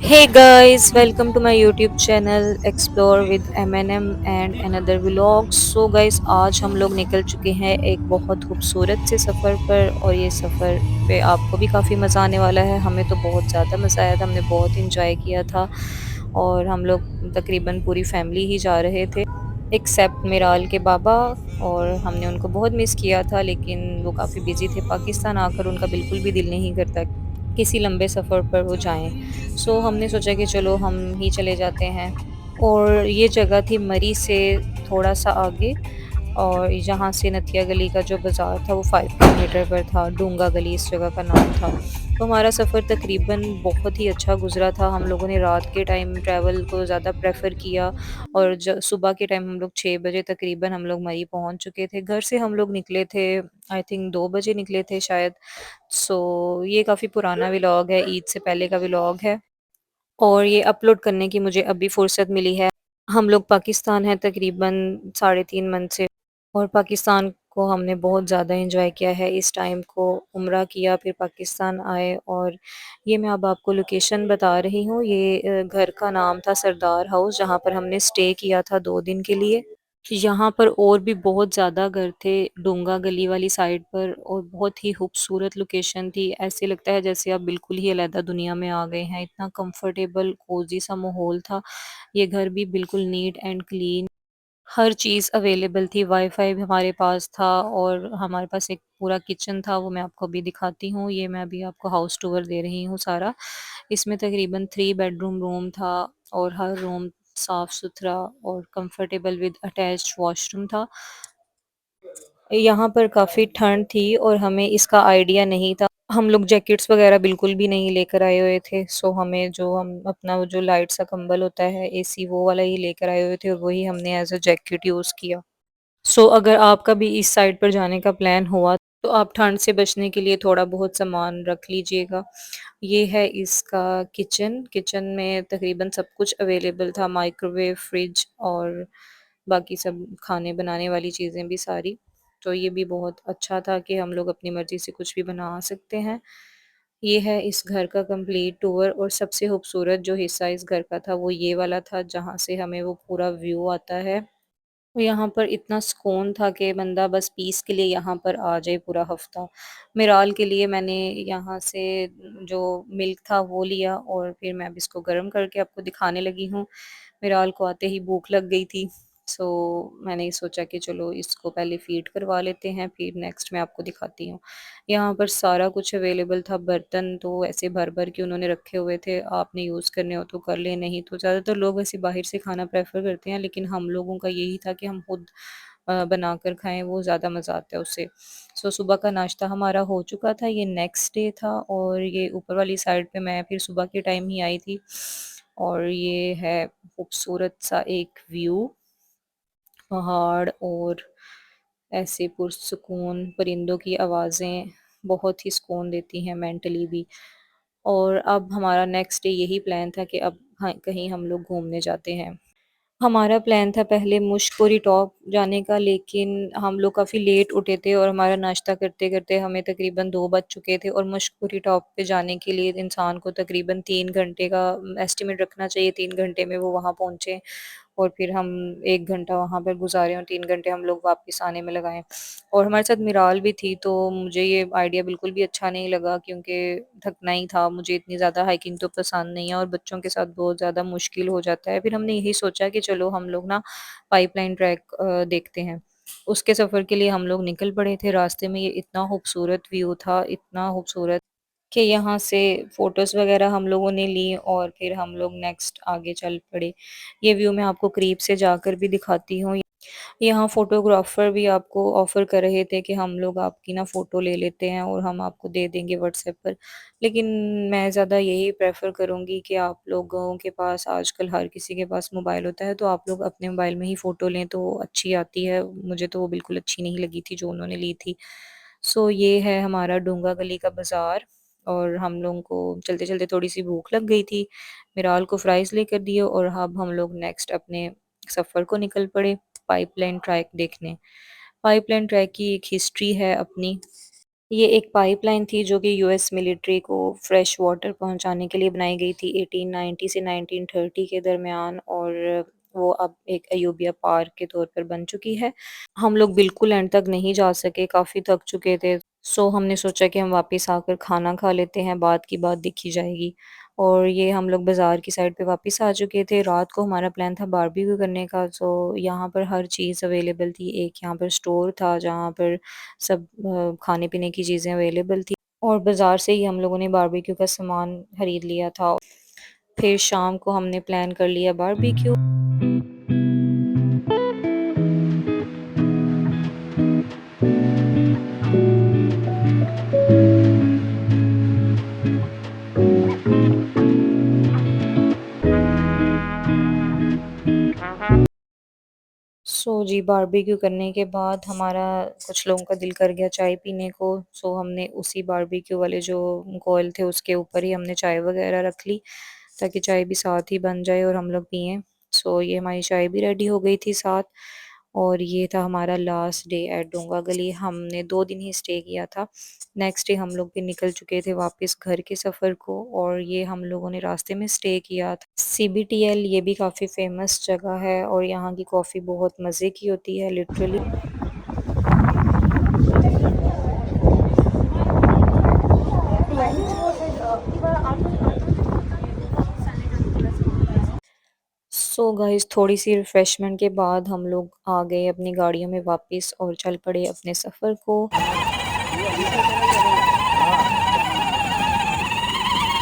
Hey guys, welcome to my YouTube channel Explore with M&M and another vlog. So guys, आज हम लोग निकल चुके हैं एक बहुत खूबसूरत से सफ़र पर और ये सफ़र पे आपको भी काफ़ी मज़ा आने वाला है। हमें तो बहुत ज़्यादा मज़ा आया था, हमने बहुत इंजॉय किया था और हम लोग तकरीबन पूरी फैमिली ही जा रहे थे एक्सेप्ट मेराल के बाबा। और हमने उनको बहुत मिस किया था लेकिन वो काफ़ी बिज़ी थे। पाकिस्तान आकर उनका बिल्कुल भी दिल नहीं करता किसी लंबे सफ़र पर वो जाएं। सो हमने सोचा कि चलो हम ही चले जाते हैं। और ये जगह थी मरी से थोड़ा सा आगे, और जहाँ से नथिया गली का जो बाज़ार था वो 5 किलोमीटर पर था। डूंगा गली इस जगह का नाम था। तो हमारा सफ़र तकरीबन बहुत ही अच्छा गुज़रा था। हम लोगों ने रात के टाइम ट्रैवल को ज़्यादा प्रेफ़र किया और सुबह के टाइम हम लोग 6 बजे तकरीबन हम लोग मरी पहुँच चुके थे। घर से हम लोग निकले थे, आई थिंक 2 बजे निकले थे शायद। सो ये काफ़ी पुराना व्लॉग है, ईद से पहले का व्लॉग है और ये अपलोड करने की मुझे अभी फ़ुर्सत मिली है। हम लोग पाकिस्तान हैं तकरीबन साढ़े 3 मंथ से, और पाकिस्तान को हमने बहुत ज़्यादा एंजॉय किया है। इस टाइम को उम्रा किया, फिर पाकिस्तान आए। और ये मैं अब आपको लोकेशन बता रही हूँ। ये घर का नाम था सरदार हाउस, जहाँ पर हमने स्टे किया था 2 दिन के लिए। यहाँ पर और भी बहुत ज़्यादा घर थे डोंगा गली वाली साइड पर, और बहुत ही खूबसूरत लोकेशन थी। ऐसे लगता है जैसे आप बिल्कुल ही अलग दुनिया में आ गए हैं। इतना कंफर्टेबल कोज़ी सा माहौल था। ये घर भी बिल्कुल neat and clean, her cheese available थी, वाईफ़ाई भी हमारे पास था और हमारे पास एक पूरा किचन था, वो मैं आपको अभी दिखाती हूँ। ये मैं अभी आपको हाउस टूर दे रही हूँ सारा। इसमें तकरीबन 3 बेडरूम रूम था और हर रूम साफ-सुथरा और कंफर्टेबल विद अटैच्ड वॉशरूम था। यहाँ पर काफ़ी ठंड थी और हमें इसका आइडिया नहीं था। हम लोग जैकेट्स वग़ैरह बिल्कुल भी नहीं लेकर आए हुए थे। सो हमें जो हम अपना वो जो लाइट सा कंबल होता है एसी, वो वाला ही लेकर आए हुए थे और वही हमने एज़ अ जैकेट यूज़ किया। सो अगर आपका भी इस साइड पर जाने का प्लान हुआ तो आप ठंड से बचने के लिए थोड़ा बहुत सामान रख लीजिएगा। ये है इसका किचन। किचन में तकरीबन सब कुछ अवेलेबल था, माइक्रोवेव, फ्रिज और बाकी सब खाने बनाने वाली चीज़ें भी सारी। तो ये भी बहुत अच्छा था कि हम लोग अपनी मर्ज़ी से कुछ भी बना सकते हैं। ये है इस घर का कंप्लीट टूर, और सबसे खूबसूरत जो हिस्सा इस घर का था वो ये वाला था, जहाँ से हमें वो पूरा व्यू आता है। यहाँ पर इतना सुकून था कि बंदा बस पीस के लिए यहाँ पर आ जाए पूरा हफ्ता। मिराल के लिए मैंने यहाँ से जो मिल्क था वो लिया और फिर मैं अब इसको गर्म करके आपको दिखाने लगी हूँ। मिराल को आते ही भूख लग गई थी। सो मैंने सोचा कि चलो इसको पहले फ़ीड करवा लेते हैं, फिर नेक्स्ट मैं आपको दिखाती हूँ। यहाँ पर सारा कुछ अवेलेबल था, बर्तन तो ऐसे भर-भर के उन्होंने रखे हुए थे, आपने यूज़ करने हो तो कर लें, नहीं तो ज़्यादातर लोग वैसे बाहर से खाना प्रेफ़र करते हैं, लेकिन हम लोगों का यही था कि हम खुद बनाकर खाएँ, वो ज़्यादा मज़ा आता है उससे। सो सुबह का नाश्ता हमारा हो चुका था, ये नेक्स्ट डे था और ये ऊपर वाली साइड पे मैं फिर सुबह के टाइम ही आई थी। और ये है खूबसूरत सा एक व्यू, पहाड़ और ऐसे पुरसुकून परिंदों की आवाज़ें बहुत ही सुकून देती हैं मेंटली भी। और अब हमारा नेक्स्ट डे यही प्लान था कि अब हाँ, कहीं हम लोग घूमने जाते हैं। हमारा प्लान था पहले मुशकोरी टॉप जाने का, लेकिन हम लोग काफ़ी लेट उठे थे और हमारा नाश्ता करते-करते हमें तकरीबन 2 बज चुके थे, और मुशकोरी टॉप पे जाने के लिए इंसान को तकरीबन 3 घंटे का एस्टिमेट रखना चाहिए, 3 घंटे में वो वहाँ पहुँचे। और फिर हम 1 घंटा वहाँ पर गुज़ारे और 3 घंटे हम लोग वापस आने में लगाए। और हमारे साथ मिराल भी थी, तो मुझे ये आइडिया बिल्कुल भी अच्छा नहीं लगा क्योंकि थकना ही था। मुझे इतनी ज़्यादा हाइकिंग तो पसंद नहीं है और बच्चों के साथ बहुत ज़्यादा मुश्किल हो जाता है। फिर हमने यही सोचा कि चलो हम लोग ना पाइपलाइन ट्रैक देखते हैं। उसके सफ़र के लिए हम लोग निकल पड़े थे। रास्ते में ये इतना खूबसूरत व्यू था, इतना खूबसूरत कि यहाँ से फ़ोटोज़ वग़ैरह हम लोगों ने ली और फिर हम लोग नेक्स्ट आगे चल पड़े। ये व्यू मैं आपको करीब से जाकर भी दिखाती हूँ। यहाँ फ़ोटोग्राफ़र भी आपको ऑफ़र कर रहे थे कि हम लोग आपकी ना फ़ोटो ले लेते हैं और हम आपको दे देंगे व्हाट्सएप पर। लेकिन मैं ज़्यादा यही प्रेफ़र करूँगी कि आप लोगों के पास आजकल हर किसी के पास मोबाइल होता है, तो आप लोग अपने मोबाइल में ही फ़ोटो लें तो अच्छी आती है। मुझे तो वो बिल्कुल अच्छी नहीं लगी थी जो उन्होंने ली थी। सो ये है हमारा डूंगा गली का बाज़ार, और हम लोगों को चलते-चलते थोड़ी-सी भूख लग गई थी। मिराल को फ्राइज़ लेकर दिए और अब हम लोग नेक्स्ट अपने सफ़र को निकल पड़े पाइपलाइन ट्रैक देखने। पाइपलाइन ट्रैक की एक हिस्ट्री है अपनी। ये एक पाइपलाइन थी जो कि यूएस मिलिट्री को फ्रेश वाटर पहुंचाने के लिए बनाई गई थी 1890 से 1930 के दरमियान, और वो अब एक अयूबिया पार्क के तौर पर बन चुकी है। हम लोग बिल्कुल एंड तक नहीं जा सके, काफ़ी थक चुके थे। सो हमने सोचा कि हम वापस आकर खाना खा लेते हैं, बात की बात दिखी जाएगी। और ये हम लोग बाज़ार की साइड पे वापस आ चुके थे। रात को हमारा प्लान था बारबेक्यू करने का, सो यहाँ पर हर चीज़ अवेलेबल थी। एक यहाँ पर स्टोर था जहाँ पर सब खाने-पीने की चीज़ें अवेलेबल थी, और बाज़ार से ही हम लोगों ने बारबेक्यू का सामान खरीद लिया था। फिर शाम को हमने प्लान कर लिया बारबेक्यू। जी, बारबेक्यू करने के बाद हमारा कुछ लोगों का दिल कर गया चाय पीने को। हमने उसी बारबेक्यू वाले जो कॉइल थे उसके ऊपर ही हमने चाय वग़ैरह रख ली, ताकि चाय भी साथ ही बन जाए और हम लोग पिएँ। ये हमारी चाय भी रेडी हो गई थी साथ, और ये था हमारा लास्ट डे एट डोंगा गली। हमने 2 दिन ही स्टे किया था। नेक्स्ट डे हम लोग भी निकल चुके थे वापस घर के सफ़र को, और ये हम लोगों ने रास्ते में स्टे किया था। सीबीटीएल ये भी काफ़ी फ़ेमस जगह है, और यहाँ की कॉफ़ी बहुत मज़े की होती है लिटरली। गाइस, थोड़ी-सी रिफ्रेशमेंट के बाद हम लोग आ गए अपनी गाड़ियों में वापस और चल पड़े अपने सफ़र को।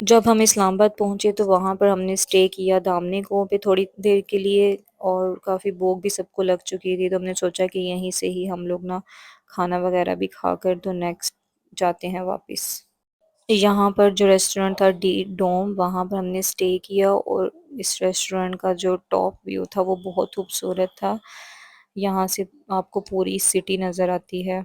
जब हम इस्लामाबाद पहुँचे तो वहाँ पर हमने स्टे किया दामनी गाँव पे थोड़ी देर के लिए, और काफ़ी भूख भी सबको लग चुकी थी, तो हमने सोचा कि यहीं से ही हम लोग ना खाना वगैरह भी खाकर तो नेक्स्ट जाते हैं वापस। यहाँ पर जो रेस्टोरेंट था डी डोम, वहाँ पर हमने स्टे किया, और इस रेस्टोरेंट का जो टॉप व्यू था वो बहुत खूबसूरत था। यहाँ से आपको पूरी सिटी नज़र आती है।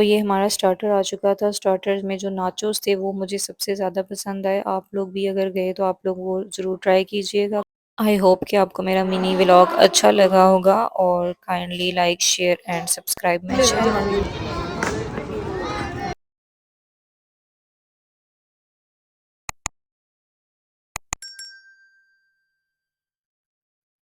ये हमारा स्टार्टर आ चुका था। स्टार्टर में जो नाचोस थे वो मुझे सबसे ज़्यादा पसंद आए। आप लोग भी अगर गए तो आप लोग वो ज़रूर ट्राई कीजिएगा। आई होप कि आपको मेरा मिनी व्लॉग अच्छा लगा होगा, और kindly like, share and subscribe my channel.